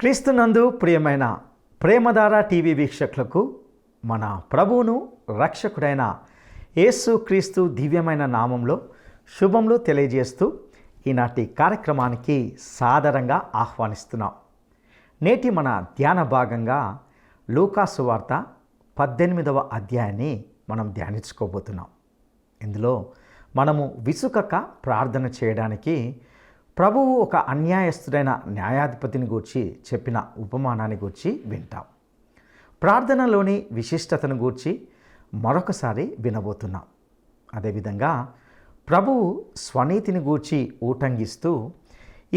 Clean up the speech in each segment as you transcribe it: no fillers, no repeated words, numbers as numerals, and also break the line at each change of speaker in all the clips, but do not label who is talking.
క్రీస్తునందు ప్రియమైన ప్రేమధార టీవీ వీక్షకులకు మన ప్రభువును రక్షకుడైన యేసు క్రీస్తు దివ్యమైన నామంలో శుభములు తెలియజేస్తూ ఈనాటి కార్యక్రమానికి సాదరంగా ఆహ్వానిస్తున్నాం. నేటి మన ధ్యాన భాగంగా లూకా సువార్త 18వ అధ్యాయాన్ని మనం ధ్యానించుకోబోతున్నాం. ఇందులో మనము విసుకక ప్రార్థన చేయడానికి ప్రభువు ఒక అన్యాయస్తుడైన న్యాయాధిపతిని గూర్చి చెప్పిన ఉపమానాన్ని గూర్చి వింటాం. ప్రార్థనలోని విశిష్టతను గూర్చి మరొకసారి వినబోతున్నాం. అదేవిధంగా ప్రభువు స్వనీతిని గూర్చి ఊటంగిస్తూ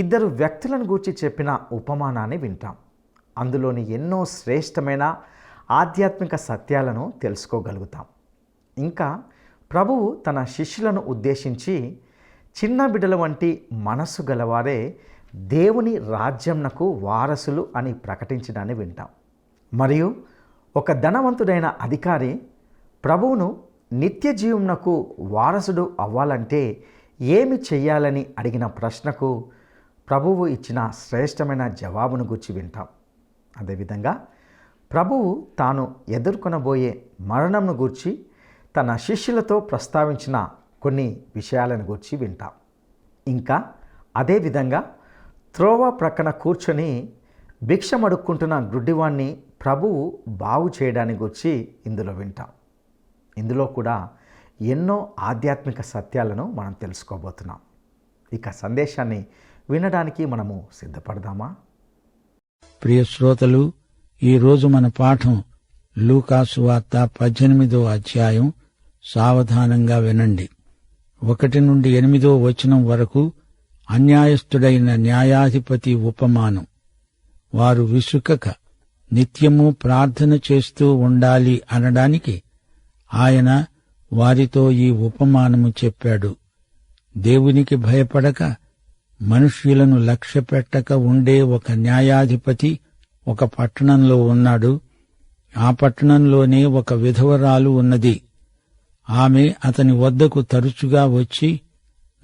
ఇద్దరు వ్యక్తులను గూర్చి చెప్పిన ఉపమానాన్ని వింటాం. అందులోని ఎన్నో శ్రేష్టమైన ఆధ్యాత్మిక సత్యాలను తెలుసుకోగలుగుతాం. ఇంకా ప్రభువు తన శిష్యులను ఉద్దేశించి చిన్న బిడ్డల వంటి మనస్సు గలవారే దేవుని రాజ్యంనకు వారసులు అని ప్రకటించడాన్ని వింటాం. మరియు ఒక ధనవంతుడైన అధికారి ప్రభువును నిత్య జీవమునకు వారసుడు అవ్వాలంటే ఏమి చెయ్యాలని అడిగిన ప్రశ్నకు ప్రభువు ఇచ్చిన శ్రేష్టమైన జవాబును గురించి వింటాం. అదేవిధంగా ప్రభువు తాను ఎదుర్కొనబోయే మరణంను గూర్చి తన శిష్యులతో ప్రస్తావించిన కొన్ని విషయాలను గురించి వింటాం. ఇంకా అదేవిధంగా త్రోవ ప్రక్కన కూర్చొని భిక్షమడుక్కుంటున్న గుడ్డివాణ్ణి ప్రభువు బాగు చేయడానికి గురించి ఇందులో వింటాం. ఇందులో కూడా ఎన్నో ఆధ్యాత్మిక సత్యాలను మనం తెలుసుకోబోతున్నాం. ఇక సందేశాన్ని వినడానికి మనము సిద్ధపడదామా?
ప్రియ శ్రోతలు, ఈరోజు మన పాఠం లూకా సువార్త 18వ అధ్యాయం. సావధానంగా వినండి. 1 నుండి 8వ వచనం వరకు అన్యాయస్థుడైన న్యాయాధిపతి ఉపమానం. వారు విసుకక నిత్యము ప్రార్థన చేస్తూ ఉండాలి అనడానికి ఆయన వారితో ఈ ఉపమానము చెప్పాడు. దేవునికి భయపడక మనుష్యులను లక్ష్యపెట్టక ఉండే ఒక న్యాయాధిపతి ఒక పట్టణంలో ఉన్నాడు. ఆ పట్టణంలోనే ఒక విధవరాలు ఉన్నది. ఆమె అతని వద్దకు తరచుగా వచ్చి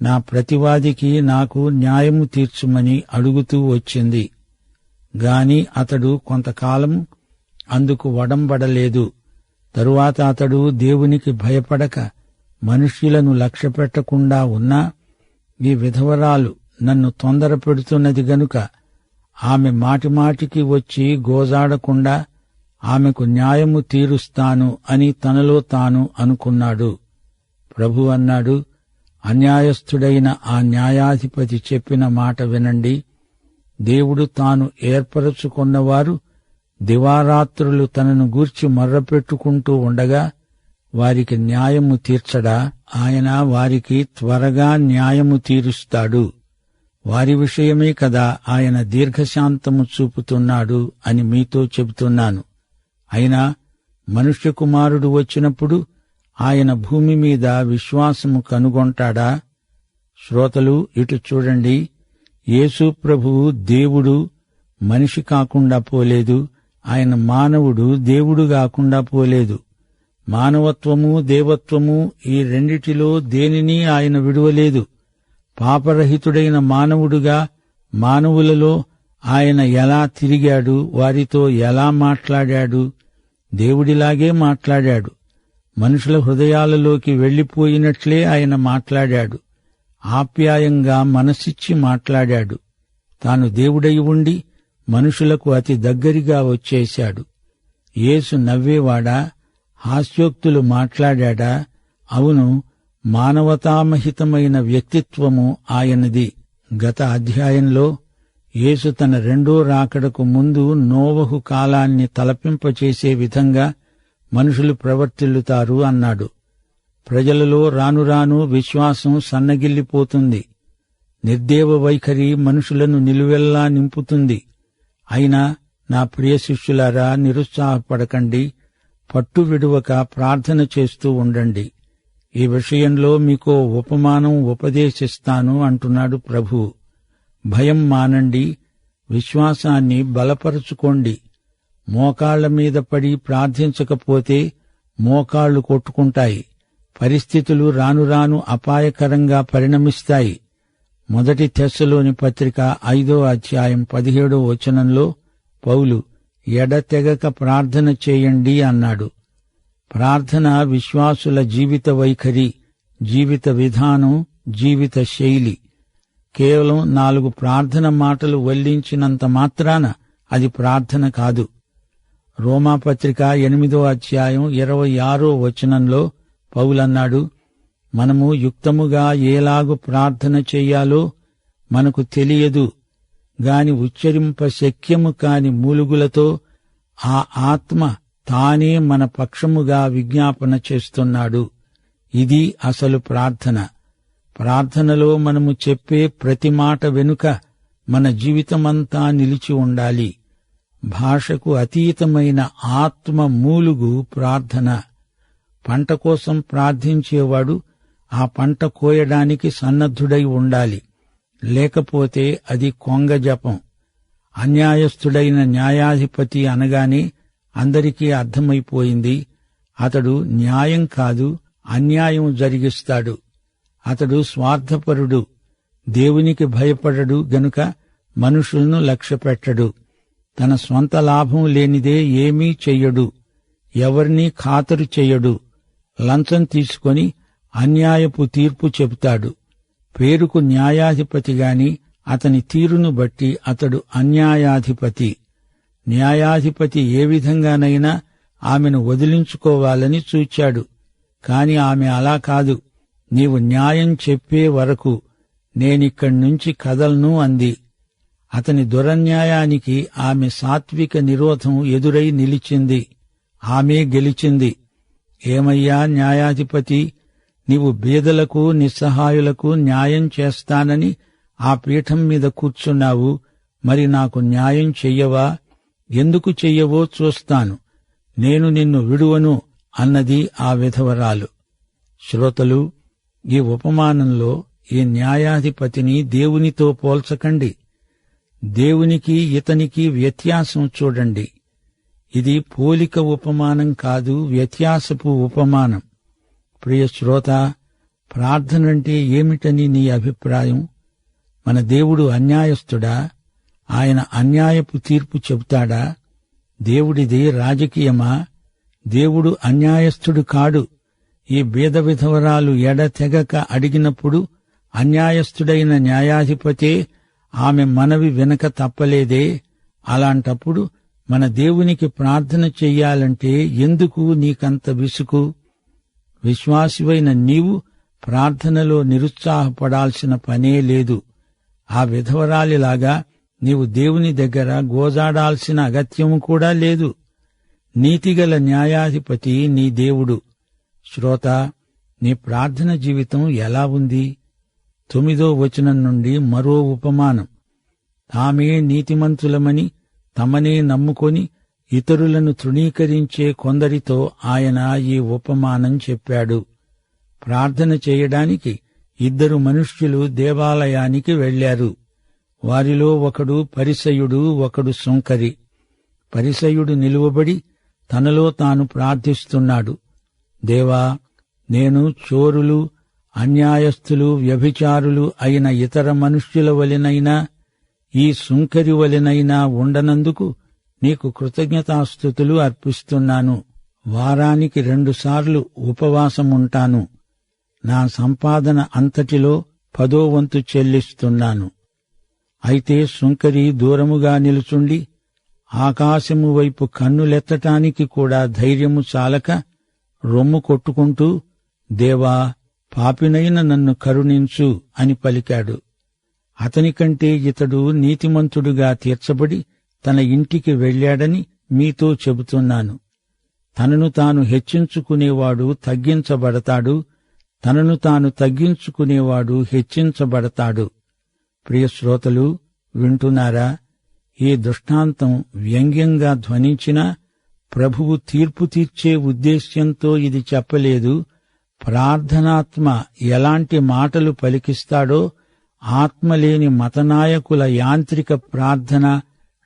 నా ప్రతివాదికి నాకు న్యాయము తీర్చుమని అడుగుతూ వచ్చింది. గాని అతడు కొంతకాలం అందుకు వడంబడలేదు. తరువాత అతడు దేవునికి భయపడక మనుష్యులను లక్ష్యపెట్టకుండా ఉన్నా ఈ విధవరాలు నన్ను తొందర పెడుతున్నది గనుక ఆమె మాటిమాటికి వచ్చి గోజాడకుండా ఆమెకు న్యాయము తీరుస్తాను అని తనలో తాను అనుకున్నాడు. ప్రభు అన్నాడు, అన్యాయస్థుడైన ఆ న్యాయాధిపతి చెప్పిన మాట వినండి. దేవుడు తాను ఏర్పరచుకున్నవారు దివారాత్రులు తనను గూర్చి మొర్రపెట్టుకుంటూ ఉండగా వారికి న్యాయము తీర్చడా? ఆయన వారికి త్వరగా న్యాయము తీరుస్తాడు. వారి విషయమే కదా ఆయన దీర్ఘశాంతము చూపుతున్నాడు అని మీతో చెబుతున్నాను. అయినా మనుష్య కుమారుడు వచ్చినప్పుడు ఆయన భూమి మీద విశ్వాసము కనుగొంటాడా? శ్రోతలు, ఇటు చూడండి. యేసు ప్రభువు దేవుడు మనిషి కాకుండా పోలేదు. ఆయన మానవుడు దేవుడు కాకుండా పోలేదు. మానవత్వము దేవత్వము ఈ రెండిటిలో దేనిని ఆయన విడువలేదు. పాపరహితుడైన మానవుడుగా మానవులలో ఆయన ఎలా తిరిగాడు, వారితో ఎలా మాట్లాడాడు? దేవుడిలాగే మాట్లాడాడు. మనుషుల హృదయాలలోకి వెళ్లిపోయినట్లే ఆయన మాట్లాడాడు. ఆప్యాయంగా మనసిచ్చి మాట్లాడాడు. తాను దేవుడై ఉండి మనుషులకు అతి దగ్గరగా వచ్చేశాడు. యేసు నవ్వేవాడా? హాస్యోక్తులు మాట్లాడా? అవును, మానవతామహితమైన వ్యక్తిత్వము ఆయనది. గత అధ్యాయంలో యేసు తన రెండో రాకడకు ముందు నోవహు కాలాన్ని తలపింపచేసే విధంగా మనుషులు ప్రవర్తిల్లుతారు అన్నాడు. ప్రజలలో రానురాను విశ్వాసం సన్నగిల్లిపోతుంది. నిర్దేవ వైఖరి మనుషులను నిలువెల్లా నింపుతుంది. అయినా నా ప్రియ శిష్యులారా, నిరుత్సాహపడకండి. పట్టు విడువక ప్రార్థన చేస్తూ ఉండండి. ఈ విషయంలో మీకో ఉపమానం ఉపదేశిస్తాను అంటున్నాడు ప్రభువు. భయం మానండి, విశ్వాసాన్ని బలపరుచుకోండి. మోకాళ్ల మీద పడి ప్రార్థించకపోతే మోకాళ్లు కొట్టుకుంటాయి. పరిస్థితులు రానురాను అపాయకరంగా పరిణమిస్తాయి. 1 తెస్సలోని పత్రిక 5వ అధ్యాయం 17వ వచనంలో పౌలు ఎడతెగక ప్రార్థన చేయండి అన్నాడు. ప్రార్థన విశ్వాసుల జీవిత వైఖరి, జీవిత విధానం, జీవిత శైలి. కేవలం 4 ప్రార్థన మాటలు వల్లించినంత మాత్రాన అది ప్రార్థన కాదు. రోమాపత్రిక 8వ అధ్యాయం 26వ వచనంలో పౌలన్నాడు, మనము యుక్తముగా ఏలాగు ప్రార్థన చెయ్యాలో మనకు తెలియదు గాని ఉచ్చరింప శక్యము కాని మూలుగులతో ఆ ఆత్మ తానే మన పక్షముగా విజ్ఞాపన చేస్తున్నాడు. ఇది అసలు ప్రార్థన. ప్రార్థనలో మనము చెప్పే ప్రతి మాట వెనుక మన జీవితమంతా నిలిచి ఉండాలి. భాషకు అతీతమైన ఆత్మ మూలుగు ప్రార్థన. పంట కోసం ప్రార్థించేవాడు ఆ పంట కోయడానికి సన్నద్ధుడై ఉండాలి. లేకపోతే అది కొంగ జపం. అన్యాయస్థుడైన న్యాయాధిపతి అనగానే అందరికీ అర్థమైపోయింది, అతడు న్యాయం కాదు అన్యాయం జరిగిస్తాడు. అతడు స్వార్థపరుడు, దేవునికి భయపడడు గనుక మనుషులను లక్ష్యపెట్టడు. తన స్వంత లాభం లేనిదే ఏమీ చెయ్యడు, ఎవర్నీ ఖాతరు చెయ్యడు. లంచం తీసుకొని అన్యాయపు తీర్పు చెబుతాడు. పేరుకు న్యాయాధిపతిగాని అతని తీరును బట్టి అతడు అన్యాయాధిపతి. న్యాయాధిపతి ఏ విధంగానైనా ఆమెను వదిలించుకోవాలని చూచాడు. కాని ఆమె అలా కాదు. నీవు న్యాయం చెప్పే వరకు నేనిక్కడ్నుంచి కదల్ను అంది. అతని దురన్యాయానికి ఆమె సాత్విక నిరోధం ఎదురై నిలిచింది. ఆమె గెలిచింది. ఏమయ్యా న్యాయాధిపతి, నీవు బీదలకు నిస్సహాయులకు న్యాయం చేస్తానని ఆ పీఠం మీద కూర్చున్నావు, మరి నాకు న్యాయం చెయ్యవా? ఎందుకు చెయ్యవో చూస్తాను, నేను నిన్ను విడువను అన్నది ఆ విధవరాలు. శ్రోతలు, ఈ ఉపమానంలో ఈ న్యాయాధిపతిని దేవునితో పోల్చకండి. దేవునికి ఇతనికి వ్యత్యాసం చూడండి. ఇది పోలిక ఉపమానం కాదు, వ్యత్యాసపు ఉపమానం. ప్రియ శ్రోత, ప్రార్థనంటే ఏమిటని నీ అభిప్రాయం? మన దేవుడు అన్యాయస్థుడా? ఆయన అన్యాయపు తీర్పు చెబుతాడా? దేవుడిది రాజకీయమా? దేవుడు అన్యాయస్థుడు కాడు. ఈ బీద విధవరాలు ఎడతెగక అడిగినప్పుడు అన్యాయస్థుడైన న్యాయాధిపతే ఆమె మనవి వినక తప్పలేదే. అలాంటప్పుడు మన దేవునికి ప్రార్థన చెయ్యాలంటే ఎందుకు నీకంత విసుగు? విశ్వాసివైన నీవు ప్రార్థనలో నిరుత్సాహపడాల్సిన పనే లేదు. ఆ విధవరాలిలాగా నీవు దేవుని దగ్గర గోజాడాల్సిన అగత్యము కూడా లేదు. నీతిగల న్యాయాధిపతి నీ దేవుడు. శ్రోత, నీ ప్రార్థన జీవితం ఎలా ఉంది? 9వ వచనం నుండి మరో ఉపమానం. తామే నీతిమంతులమని తమనే నమ్ముకొని ఇతరులను తృణీకరించే కొందరితో ఆయన ఈ ఉపమానం చెప్పాడు. ప్రార్థన చేయడానికి 2 మనుష్యులు దేవాలయానికి వెళ్లారు. వారిలో ఒకడు పరిసయ్యుడు, ఒకడు సుంకరి. పరిసయ్యుడు నిలువబడి తనలో తాను ప్రార్థిస్తున్నాడు. దేవా, నేను చోరులు, అన్యాయస్థులు, వ్యభిచారులు అయిన ఇతర మనుష్యుల వలెనైనా ఈ సుంకరి వలెనైనా ఉండనందుకు నీకు కృతజ్ఞతాస్తుతులు అర్పిస్తున్నాను. వారానికి 2 సార్లు ఉపవాసముంటాను. నా సంపాదన అంతటిలో 10వ వంతు చెల్లిస్తున్నాను. అయితే సుంకరి దూరముగా నిలుచుండి ఆకాశము వైపు కన్నులెత్తటానికి కూడా ధైర్యము చాలక రొమ్ము కొట్టుకుంటూ, దేవా, పాపినైన నన్ను కరుణించు అని పలికాడు. అతనికంటే ఇతడు నీతిమంతుడుగా తీర్చబడి తన ఇంటికి వెళ్లాడని మీతో చెబుతున్నాను. తనను తాను హెచ్చించుకునేవాడు తగ్గించబడతాడు, తనను తాను తగ్గించుకునేవాడు హెచ్చించబడతాడు. ప్రియశ్రోతలు, వింటున్నారా? ఈ దృష్టాంతం వ్యంగ్యంగా ధ్వనించినా ప్రభువు తీర్పు తీర్చే ఉద్దేశ్యంతో ఇది చెప్పలేదు. ప్రార్థనాత్మ ఎలాంటి మాటలు పలికిస్తాడో ఆత్మలేని మతనాయకుల యాంత్రిక ప్రార్థన,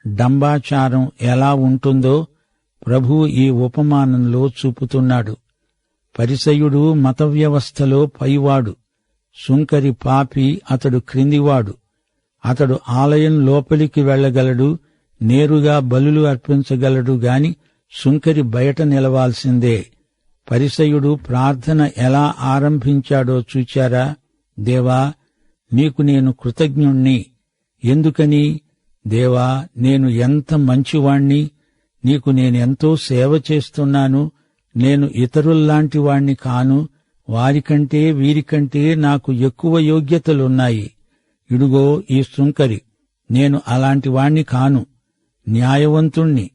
డంబాచారం ఎలా ఉంటుందో ప్రభువు ఈ ఉపమానంలో చూపుతున్నాడు. పరిసయ్యుడు మత వ్యవస్థలో పైవాడు, సుంకరి పాపి, అతడు క్రిందివాడు. అతడు ఆలయం లోపలికి వెళ్లగలడు, నేరుగా బలులు అర్పించగలడు గాని సుంకరి బయట నిలవాల్సిందే. పరిసయ్యుడు ప్రార్థన ఎలా ఆరంభించాడో చూచారా? దేవా, నీకు నేను కృతజ్ఞుణ్ణి. ఎందుకని? దేవా, నేను ఎంత మంచివాణ్ణి, నీకు నేనెంతో సేవ చేస్తున్నాను. నేను ఇతరుల్లాంటి వాణ్ణి కాను, వారికంటే వీరికంటే నాకు ఎక్కువ యోగ్యతలున్నాయి. ఇడుగో ఈ సుంకరి, నేను అలాంటి వాణ్ణి కాను. న్యాయవంతుణ్ణి,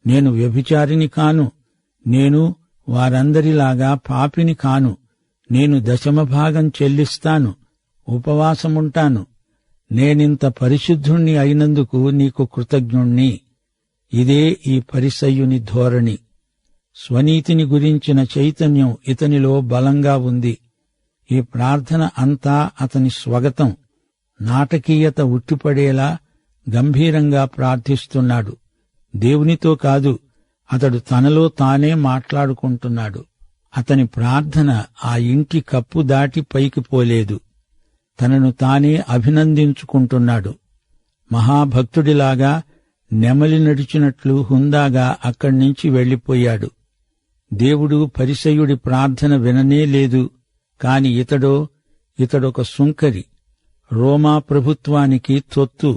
నేను వ్యభిచారిని కాను. నేను వారందరిలాగా పాపిని కాను. నేను దశమభాగం చెల్లిస్తాను, ఉపవాసముంటాను. నేనింత పరిశుద్ధుణ్ణి అయినందుకు నీకు కృతజ్ఞుణ్ణి. ఇదే ఈ పరిసయ్యుని ధోరణి. స్వనీతిని గురించిన చైతన్యం ఇతనిలో బలంగా ఉంది. ఈ ప్రార్థన అంతా అతని స్వగతం. నాటకీయత ఉట్టిపడేలా గంభీరంగా ప్రార్థిస్తున్నాడు. దేవునితో కాదు, అతడు తనలో తానే మాట్లాడుకుంటున్నాడు. అతని ప్రార్థన ఆ ఇంటి కప్పు దాటి పైకి పోలేదు. తనను తానే అభినందించుకుంటున్నాడు. మహాభక్తుడిలాగా నెమలి నడిచినట్లు హుందాగా అక్కడ్నించి వెళ్లిపోయాడు. దేవుడు పరిసయ్యుడి ప్రార్థన విననే లేదు. కాని ఇతడొక సుంకరి, రోమా ప్రభుత్వానికి తొత్తు,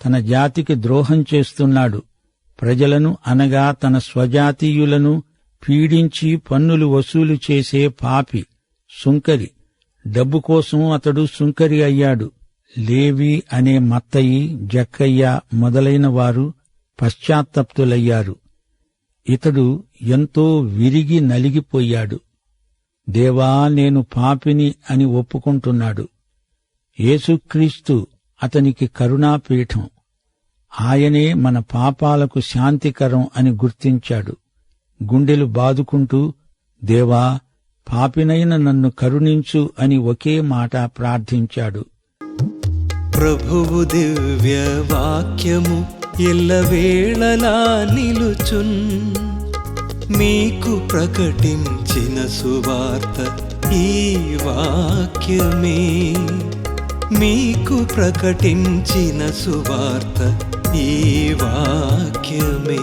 తన జాతికి ద్రోహం చేస్తున్నాడు. ప్రజలను అనగా తన స్వజాతీయులను పీడించి పన్నులు వసూలు చేసే పాపి, సుంకరి. డబ్బు కోసం అతడు సుంకరి అయ్యాడు. లేవి అనే మత్తయి, జక్కయ్య మొదలైన వారు పశ్చాత్తప్తులయ్యారు. ఇతడు ఎంతో విరిగి నలిగిపోయాడు. దేవా, నేను పాపిని అని ఒప్పుకుంటున్నాడు. యేసుక్రీస్తు అతనికి కరుణాపీఠం. ఆయనే మన పాపాలకు శాంతికరం అని గుర్తించాడు. గుండెలు బాదుకుంటూ, దేవా, పాపినైన నన్ను కరుణించు అని ఒకే మాట ప్రార్థించాడు.
ప్రభువు దివ్య వాక్యము ఎల్లవేళలా నిలుచున్, మీకు ప్రకటించిన సువార్త ఈ వాక్యమే. మీకు ప్రకటించిన సువార్త ఈ వాక్యమే.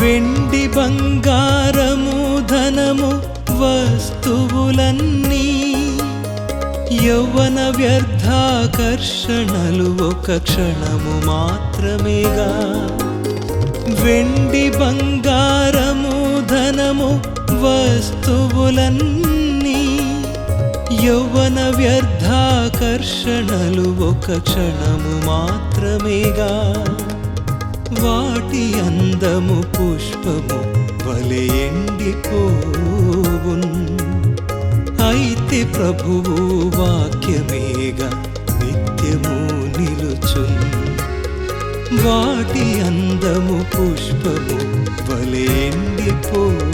వెండి బంగారము ధనము వస్తువులన్నీ యౌవన వ్యర్థాకర్షణలు ఒక క్షణము మాత్రమేగా. వెండి బంగారము ధనము వస్తువులన్నీ యౌవన వ్యర్థాకర్షణలు ఒక క్షణము మాత్రమేగా. వాటి అందము పుష్పము వలె ఎండిపోవున్, అయితే ప్రభువు వాక్యమేగా నిత్యము నిలుచున్. వాటి అందము పుష్పము వలె ఎండిపోవున్,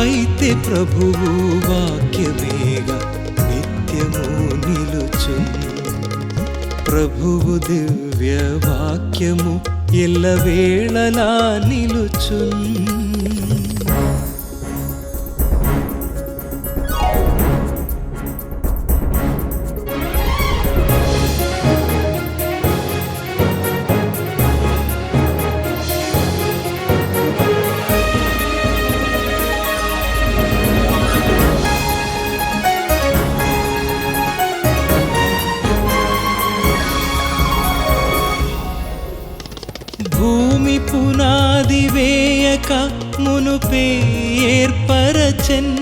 అయితే ప్రభువు వాక్యమేగా నిత్యము నిలుచున్. ప్రభువు దివ్య వాక్యము ఎల్లవేళలా నిలుచున్. భూమి పునాది వేయక మునుపే ఏర్పరచెన్,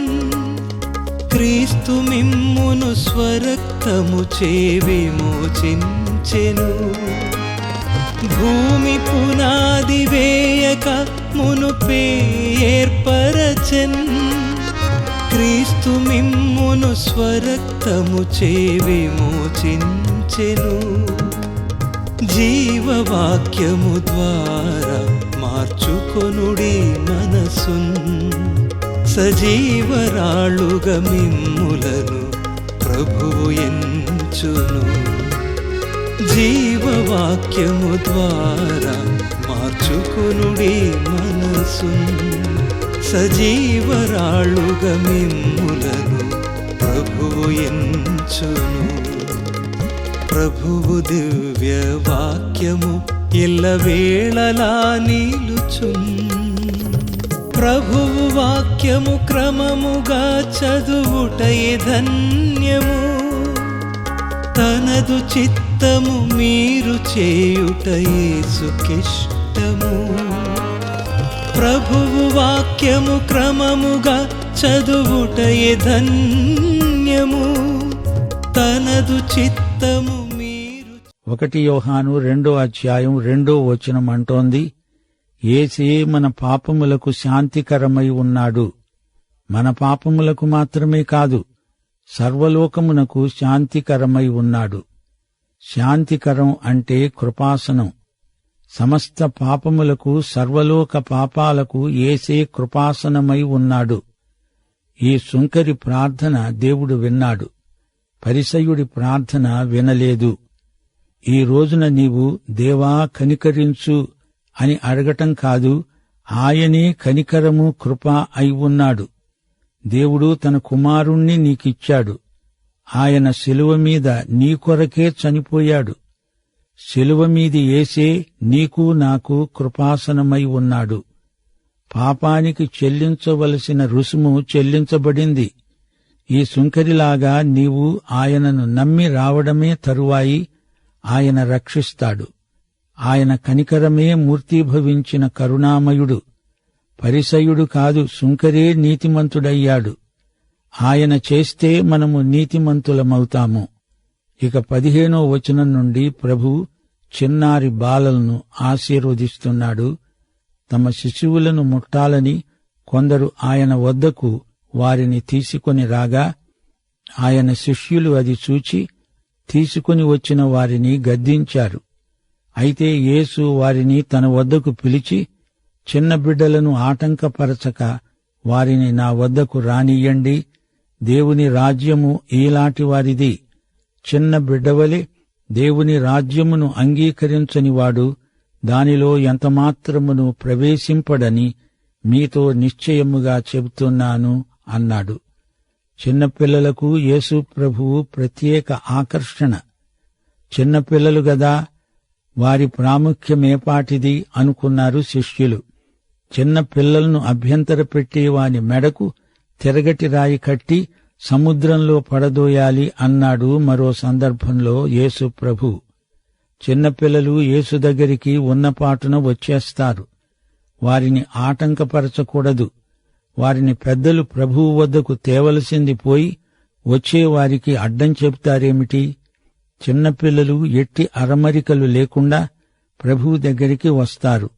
క్రీస్తు మిమ్మును స్వరక్తము చే విమోచించెను. భూమి పునాది వేయక మునుపే ఏర్పరచెన్, క్రీస్తు మిమ్మును స్వరక్తము చే విమోచించెను. జీవవాక్యము ద్వారా మా మార్చుకొనుడి మనసున్. సజీవరాళుగా మిమ్ములను ప్రభువు ఎంచును. జీవవాక్యము ద్వారా మార్చుకొనుడి మనసున్. సజీవరాళుగా మిమ్ములను ప్రభువు ఎంచును. ప్రభువు దివ్య వాక్యము ఎల్లవేళలా నిలుచున్. ప్రభువు వాక్యము క్రమముగా చదువుటయే ధన్యము. తనదు చిత్తము మీరు చేయుట యేసుకిష్టము. ప్రభువు వాక్యము క్రమముగా చదువుటయే ధన్యము. తనదు చిత్తము మీరు.
1 యోహాను 2:2 అంటోంది, యేసే మన పాపములకు శాంతికరమై ఉన్నాడు. మన పాపములకు మాత్రమే కాదు, సర్వలోకమునకు శాంతికరమై ఉన్నాడు. శాంతికరం అంటే కృపాసనం. సమస్త పాపములకు, సర్వలోక పాపాలకు యేసే కృపాసనమై ఉన్నాడు. ఈ సుంకరి ప్రార్థన దేవుడు విన్నాడు. పరిసయ్యుడి ప్రార్థన వినలేదు. ఈ రోజున నీవు దేవా కనికరించు అని అడగటం కాదు, ఆయనే కనికరము, కృప అయి ఉన్నాడు. దేవుడు తన కుమారుణ్ణి నీకిచ్చాడు. ఆయన శిలువ మీద నీ కొరకే చనిపోయాడు. శిలువ మీది యేసే నీకు నాకు కృపాసనమై ఉన్నాడు. పాపానికి చెల్లించవలసిన రుసుము చెల్లించబడింది. ఈ సుంకరిలాగా నీవు ఆయనను నమ్మి రావడమే తరువాయి ఆయన రక్షిస్తాడు. ఆయన కనికరమే మూర్తీభవించిన కరుణామయుడు. పరిసయ్యుడు కాదు, సుంకరే నీతిమంతుడయ్యాడు. ఆయన చేస్తే మనము నీతిమంతులమవుతాము. ఇక 15వ వచనం నుండి ప్రభు చిన్నారి బాలలను ఆశీర్వదిస్తున్నాడు. తమ శిశువులను ముట్టాలని కొందరు ఆయన వద్దకు వారిని తీసుకొని రాగా, ఆయన శిష్యులు అది చూచి తీసుకుని వచ్చిన వారిని గద్దించారు. అయితే యేసు వారిని తన వద్దకు పిలిచి, చిన్న బిడ్డలను ఆటంకపరచక వారిని నా వద్దకు రానియ్యండి. దేవుని రాజ్యము ఈలాటి వారిది. చిన్న బిడ్డవలే దేవుని రాజ్యమును అంగీకరించనివాడు దానిలో ఎంతమాత్రమును ప్రవేశింపడని మీతో నిశ్చయముగా చెబుతున్నాను అన్నాడు. చిన్నపిల్లలకు యేసు ప్రభువు ప్రత్యేక ఆకర్షణ. చిన్నపిల్లలు గదా, వారి ప్రాముఖ్యమేపాటిది అనుకున్నారు శిష్యులు. చిన్న పిల్లలను అభ్యంతర పెట్టే వాని మెడకు తిరగటి రాయి కట్టి సముద్రంలో పడదోయాలి అన్నాడు మరో సందర్భంలో యేసు ప్రభు. చిన్నపిల్లలు యేసు దగ్గరికి ఉన్నపాటున వచ్చేస్తారు. వారిని ఆటంకపరచకూడదు. వారిని పెద్దలు ప్రభువు వద్దకు తేవలసింది పోయి వచ్చేవారికి అడ్డం చెబుతారేమిటి? చిన్నపిల్లలు ఎట్టి అరమరికలు లేకుండా ప్రభువు దగ్గరికి వస్తారు.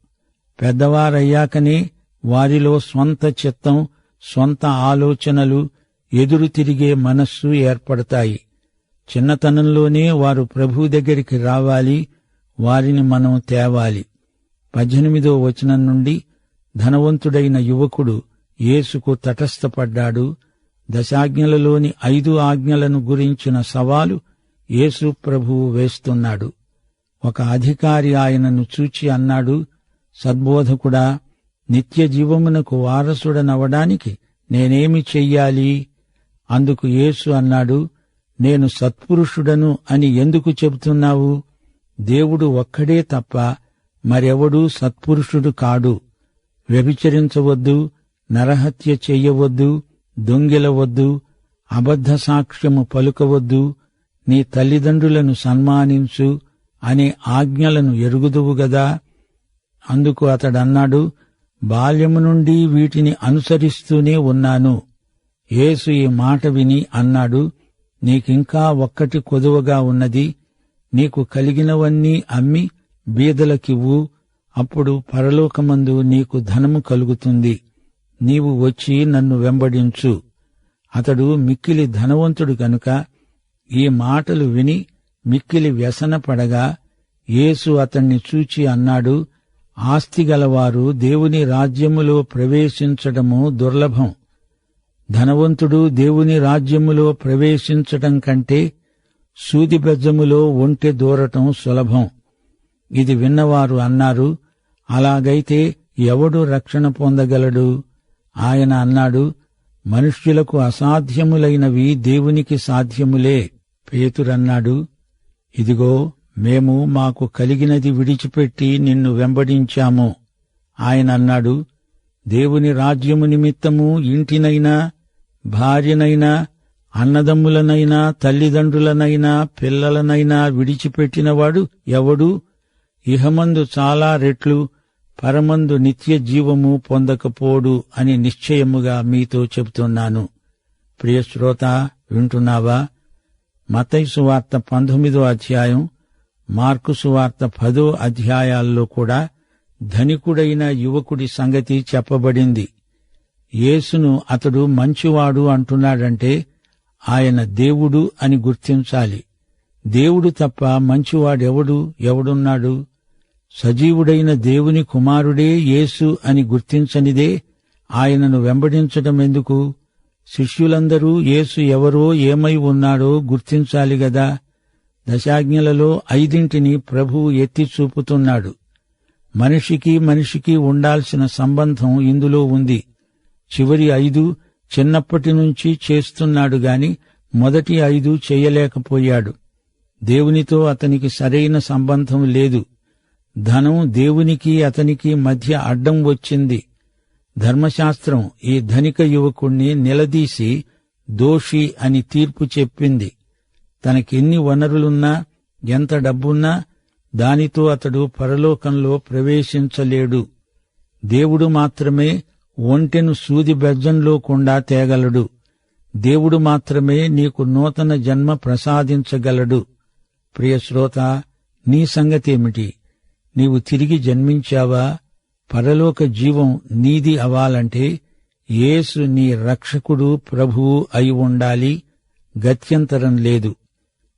పెద్దవారయ్యాకనే వారిలో స్వంత చిత్తం, స్వంత ఆలోచనలు, ఎదురు తిరిగే మనస్సు ఏర్పడతాయి. చిన్నతనంలోనే వారు ప్రభువు దగ్గరికి రావాలి. వారిని మనం తేవాలి. 18వ వచనం నుండి ధనవంతుడైన యువకుడు యేసుకు తటస్థపడ్డాడు. 10 ఆజ్ఞలలోని 5 ఆజ్ఞలను గురించిన సవాలు యేసు ప్రభువు వేస్తున్నాడు. ఒక అధికారి ఆయనను చూచి అన్నాడు, సద్బోధకుడా, నిత్య జీవమునకు వారసుడనవడానికి నేనేమి చెయ్యాలి? అందుకు యేసు అన్నాడు, నేను సత్పురుషుడను అని ఎందుకు చెబుతున్నావు? దేవుడు ఒక్కడే తప్ప మరెవడూ సత్పురుషుడు కాడు. వ్యభిచరించవద్దు, నరహత్య చెయ్యవద్దు, దొంగిలవద్దు, అబద్ధ సాక్ష్యము పలుకవద్దు, నీ తల్లిదండ్రులను సన్మానించు అనే ఆజ్ఞలను ఎరుగుదువు గదా. అందుకు అతడన్నాడు, బాల్యము నుండి వీటిని అనుసరిస్తూనే ఉన్నాను. యేసు ఈ మాట విని అన్నాడు, నీకింకా ఒక్కటి కొదువగా ఉన్నది. నీకు కలిగినవన్నీ అమ్మి బీదలకివ్వు, అప్పుడు పరలోకమందు నీకు ధనము కలుగుతుంది. నీవు వచ్చి నన్ను వెంబడించు. అతడు మిక్కిలి ధనవంతుడు గనుక ఈ మాటలు విని మిక్కిలి వ్యసనపడగా యేసు అతణ్ణి చూచి అన్నాడు, ఆస్తి గలవారు దేవుని రాజ్యములో ప్రవేశించడము దుర్లభం. ధనవంతుడు దేవుని రాజ్యములో ప్రవేశించటం కంటే సూదిబెజ్జములో ఒంటె దూరటం సులభం. ఇది విన్నవారు అన్నారు, అలాగైతే ఎవడు రక్షణ పొందగలడు? ఆయన అన్నాడు, మనుష్యులకు అసాధ్యములైనవి దేవునికి సాధ్యములే. పేతురన్నాడు, ఇదిగో మేము మాకు కలిగినది విడిచిపెట్టి నిన్ను వెంబడించాము. ఆయన అన్నాడు, దేవుని రాజ్యము నిమిత్తము ఇంటినైనా, భార్యనైనా, అన్నదమ్ములనైనా, తల్లిదండ్రులనైనా, పిల్లలనైనా విడిచిపెట్టినవాడు ఎవడు ఇహమందు చాలా రెట్లు పరమందు నిత్య జీవము పొందకపోడు అని నిశ్చయముగా మీతో చెబుతున్నాను. ప్రియశ్రోత, వింటున్నావా? మత్తయి సువార్త 19వ అధ్యాయం, మార్కు సువార్త 10వ అధ్యాయాల్లో కూడా ధనికుడైన యువకుడి సంగతి చెప్పబడింది. యేసును అతడు మంచివాడు అంటున్నాడంటే ఆయన దేవుడు అని గుర్తించాలి. దేవుడు తప్ప ఎవడున్నాడు? సజీవుడైన దేవుని కుమారుడే యేసు అని గుర్తించనిదే ఆయనను వెంబడించటమెందుకు? శిష్యులందరూ యేసు ఎవరో ఏమై ఉన్నాడో గుర్తించాలి గదా. దశాజ్ఞలలో 5 ప్రభువు ఎత్తి చూపుతున్నాడు. మనిషికి ఉండాల్సిన సంబంధం ఇందులో ఉంది. చివరి 5 చిన్నప్పటి నుంచి చేస్తున్నాడు గాని మొదటి 5 చేయలేకపోయాడు. దేవునితో అతనికి సరైన సంబంధం లేదు. ధనం దేవునికి అతనికి మధ్య అడ్డం వచ్చింది. ధర్మశాస్త్రం ఈ ధనిక యువకుణ్ణి నిలదీసి దోషి అని తీర్పు చెప్పింది. తనకెన్ని వనరులున్నా, ఎంత డబ్బున్నా దానితో అతడు పరలోకంలో ప్రవేశించలేడు. దేవుడు మాత్రమే ఒంటెను సూది బెజ్జంలో కుండా తేగలడు. దేవుడు మాత్రమే నీకు నూతన జన్మ ప్రసాదించగలడు. ప్రియశ్రోత, నీ సంగతేమిటి? నీవు తిరిగి జన్మించావా? పరలోక జీవం నీది అవ్వాలంటే యేసు నీ రక్షకుడు, ప్రభువు అయి ఉండాలి. గత్యంతరం లేదు.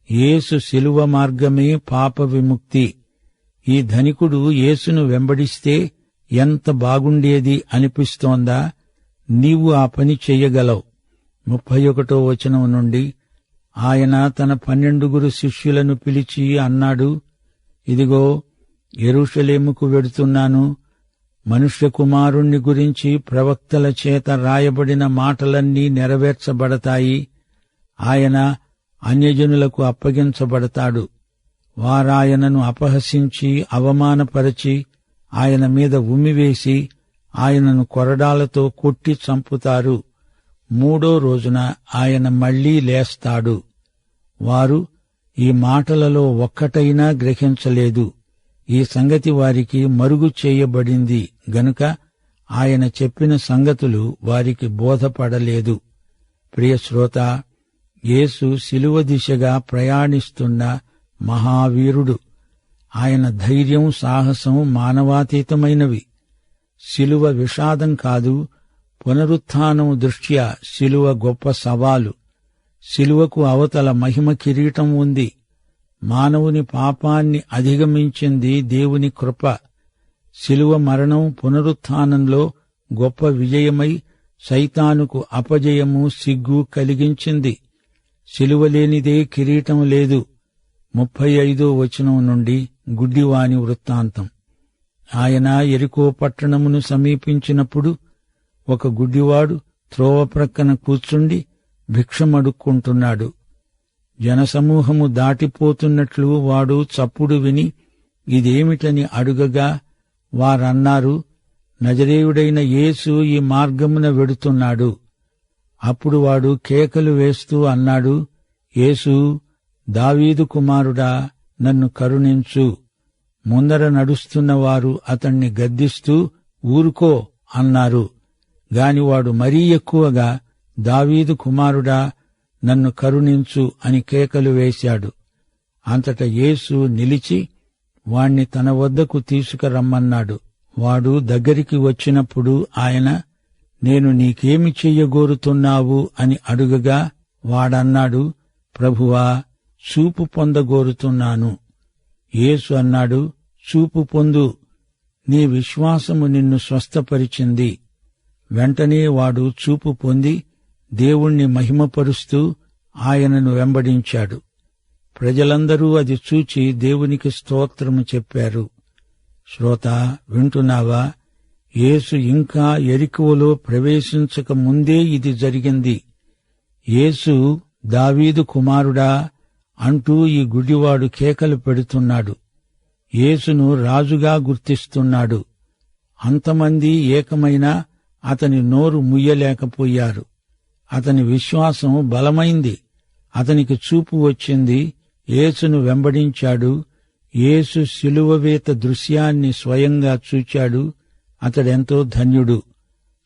యేసు శిలువ మార్గమే పాప విముక్తి. ఈ ధనికుడు యేసును వెంబడిస్తే ఎంత బాగుండేది అనిపిస్తోందా? నీవు ఆ పని చెయ్యగలవు. 31వ వచనం నుండి, ఆయన తన 12 శిష్యులను పిలిచి అన్నాడు, ఇదిగో యెరూషలేముకు వెడుతున్నాను. మనుష్య కుమారుణ్ణి గురించి ప్రవక్తల చేత రాయబడిన మాటలన్నీ నెరవేర్చబడతాయి. ఆయన అన్యజనులకు అప్పగించబడతాడు. వారాయనను అపహసించి అవమానపరచి ఆయన మీద ఉమ్మివేసి ఆయనను కొరడాలతో కొట్టి చంపుతారు. 3వ రోజున ఆయన మళ్లీ లేస్తాడు. వారు ఈ మాటలలో ఒక్కటైనా గ్రహించలేదు. ఈ సంగతి వారికి మరుగు చేయబడింది గనుక ఆయన చెప్పిన సంగతులు వారికి బోధపడలేదు. ప్రియశ్రోత, యేసు శిలువ దిశగా ప్రయాణిస్తున్న మహావీరుడు. ఆయన ధైర్యం, సాహసం మానవాతీతమైనవి. శిలువ విషాదం కాదు, పునరుత్థానం దృష్ట్యా శిలువ గొప్ప సవాలు. శిలువకు అవతల మహిమ కిరీటం ఉంది. మానవుని పాపాన్ని అధిగమించింది దేవుని కృప. శిలువ మరణం పునరుత్థానంలో గొప్ప విజయమై సైతానుకు అపజయము, సిగ్గు కలిగించింది. శిలువ లేనిదే కిరీటం లేదు. 35వ వచనం నుండి గుడ్డివాని వృత్తాంతం. ఆయన యెరికో పట్టణమును సమీపించినప్పుడు ఒక గుడ్డివాడు త్రోవ ప్రక్కన కూర్చుండి భిక్షమడుక్కుంటున్నాడు. జనసమూహము దాటిపోతున్నట్లు వాడు చప్పుడు విని ఇదేమిటని అడుగగా వారన్నారు, నజరేయుడైన యేసు ఈ మార్గమున వెడుతున్నాడు. అప్పుడు వాడు కేకలు వేస్తూ అన్నాడు, యేసు, దావీదు కుమారుడా, నన్ను కరుణించు. ముందర నడుస్తున్నవారు అతణ్ణి గద్దిస్తూ ఊరుకో అన్నారు. గాని వాడు మరీ ఎక్కువగా, దావీదు కుమారుడా, నన్ను కరుణించు అని కేకలు వేశాడు. అంతట యేసు నిలిచి వాణ్ణి తన వద్దకు తీసుకురమ్మన్నాడు. వాడు దగ్గరికి వచ్చినప్పుడు ఆయన, నేను నీకేమి చెయ్యగోరుతున్నావు అని అడుగగా వాడన్నాడు, ప్రభువా, చూపు పొందగోరుతున్నాను. యేసు అన్నాడు, చూపు పొందు, నీ విశ్వాసము నిన్ను స్వస్థపరిచింది. వెంటనే వాడు చూపు పొంది దేవుణ్ణి మహిమపరుస్తూ ఆయనను వెంబడించాడు. ప్రజలందరూ అది చూచి దేవునికి స్తోత్రము చెప్పారు. శ్రోత, వింటున్నావా? యేసు ఇంకా యెరికోలో ప్రవేశించక ముందే ఇది జరిగింది. యేసు దావీదు కుమారుడా అంటూ ఈ గుడ్డివాడు కేకలు పెడుతున్నాడు. యేసును రాజుగా గుర్తిస్తున్నాడు. అంతమంది ఏకమైనా అతని నోరు ముయ్యలేకపోయారు. అతని విశ్వాసం బలమైంది. అతనికి చూపు వచ్చింది. యేసును వెంబడించాడు. యేసు శిలువవేత దృశ్యాన్ని స్వయంగా చూచాడు. అతడెంతో ధన్యుడు.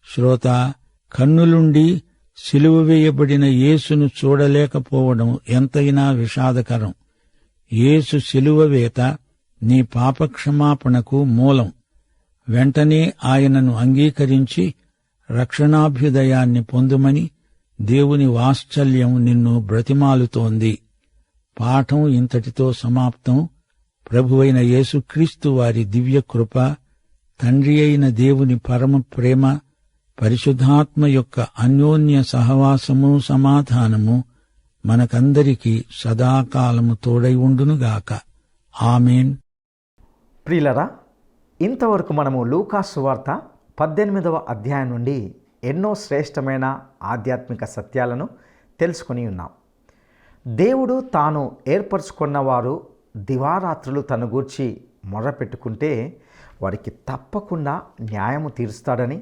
శ్రోత, కన్నులుండి సిలువ వేయబడిన యేసును చూడలేకపోవడం ఎంతైనా విషాదకరం. యేసు శిలువవేత నీ పాపక్షమాపణకు మూలం. వెంటనే ఆయనను అంగీకరించి రక్షణాభ్యుదయాన్ని పొందుమని దేవుని వాత్సల్యం నిన్ను బ్రతిమాలుతోంది. పాఠం ఇంతటితో సమాప్తం. ప్రభువైన యేసుక్రీస్తు వారి దివ్యకృప, తండ్రి అయిన దేవుని పరమ ప్రేమ, పరిశుద్ధాత్మ యొక్క అన్యోన్య సహవాసము, సమాధానము మనకందరికీ సదాకాలము తోడై ఉండునుగాక. ఆమేన్.
ప్రియులరా, ఇంతవరకు మనము లూకా సువార్త 18వ అధ్యాయం నుండి ఎన్నో శ్రేష్టమైన ఆధ్యాత్మిక సత్యాలను తెలుసుకుని ఉన్నాం. దేవుడు తాను ఏర్పరచుకున్నవారు దివారాత్రులు తను గూర్చి మొర్రపెట్టుకుంటే వారికి తప్పకుండా న్యాయము తీరుస్తాడని,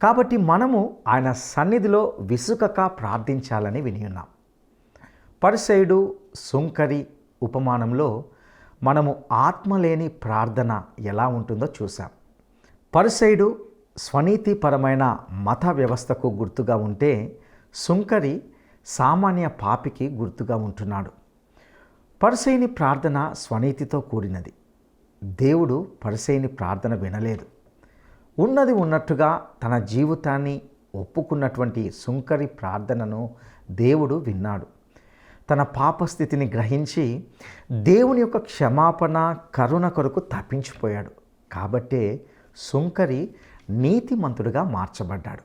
కాబట్టి మనము ఆయన సన్నిధిలో విసుకక ప్రార్థించాలని విని ఉన్నాం. పరిసయుడు, సుంకరి ఉపమానంలో మనము ఆత్మలేని ప్రార్థన ఎలా ఉంటుందో చూసాం. పరిసయుడు స్వనీతిపరమైన మత వ్యవస్థకు గుర్తుగా ఉంటే, సుంకరి సామాన్య పాపికి గుర్తుగా ఉంటున్నాడు. పరిసయుని ప్రార్థన స్వనీతితో కూడినది. దేవుడు పరిసయుని ప్రార్థన వినలేదు. ఉన్నది ఉన్నట్టుగా తన జీవితాన్ని ఒప్పుకున్నటువంటి సుంకరి ప్రార్థనను దేవుడు విన్నాడు. తన పాపస్థితిని గ్రహించి దేవుని యొక్క క్షమాపణ, కరుణ కొరకు తప్పించిపోయాడు. కాబట్టే సుంకరి నీతిమంతుడుగా మార్చబడ్డాడు.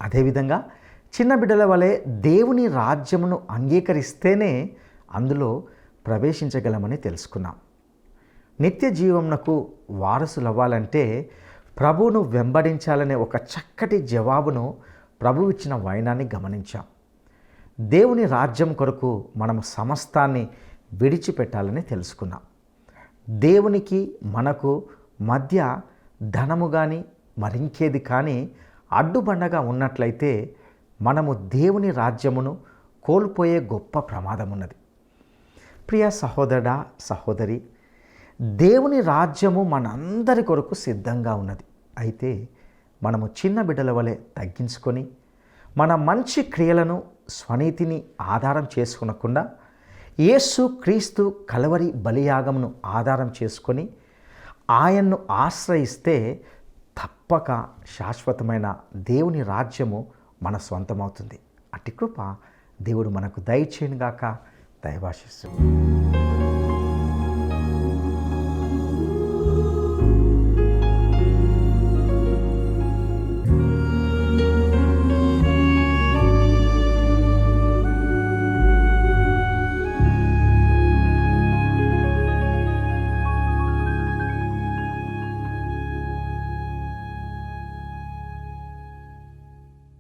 అదేవిధంగా చిన్న బిడ్డల వలె దేవుని రాజ్యమును అంగీకరిస్తేనే అందులో ప్రవేశించగలమని తెలుసుకున్నాం. నిత్య జీవమునకు వారసులవ్వాలంటే ప్రభువును వెంబడించాలనే ఒక చక్కటి జవాబును ప్రభువు ఇచ్చిన వైనాన్ని గమనించాం. దేవుని రాజ్యం కొరకు మనం సమస్తాన్ని విడిచిపెట్టాలని తెలుసుకున్నాం. దేవునికి మనకు మధ్య ధనము కానీ మరింకేది కానీ అడ్డుబండగా ఉన్నట్లయితే మనము దేవుని రాజ్యమును కోల్పోయే గొప్ప ప్రమాదం ఉన్నది. ప్రియ సహోదరుడా, సహోదరి, దేవుని రాజ్యము మనందరి కొరకు సిద్ధంగా ఉన్నది. అయితే మనము చిన్న బిడ్డల వలె తగ్గించుకొని మన మంచి క్రియలను, స్వనీతిని ఆధారం చేసుకునకుండా యేసు క్రీస్తు కలవరి బలియాగమును ఆధారం చేసుకొని ఆయన్ను ఆశ్రయిస్తే తప్పక శాశ్వతమైన దేవుని రాజ్యము మన సొంతమవుతుంది. అట్టి కృప దేవుడు మనకు దయచేయునుగాక. దైవాశీస్సులు.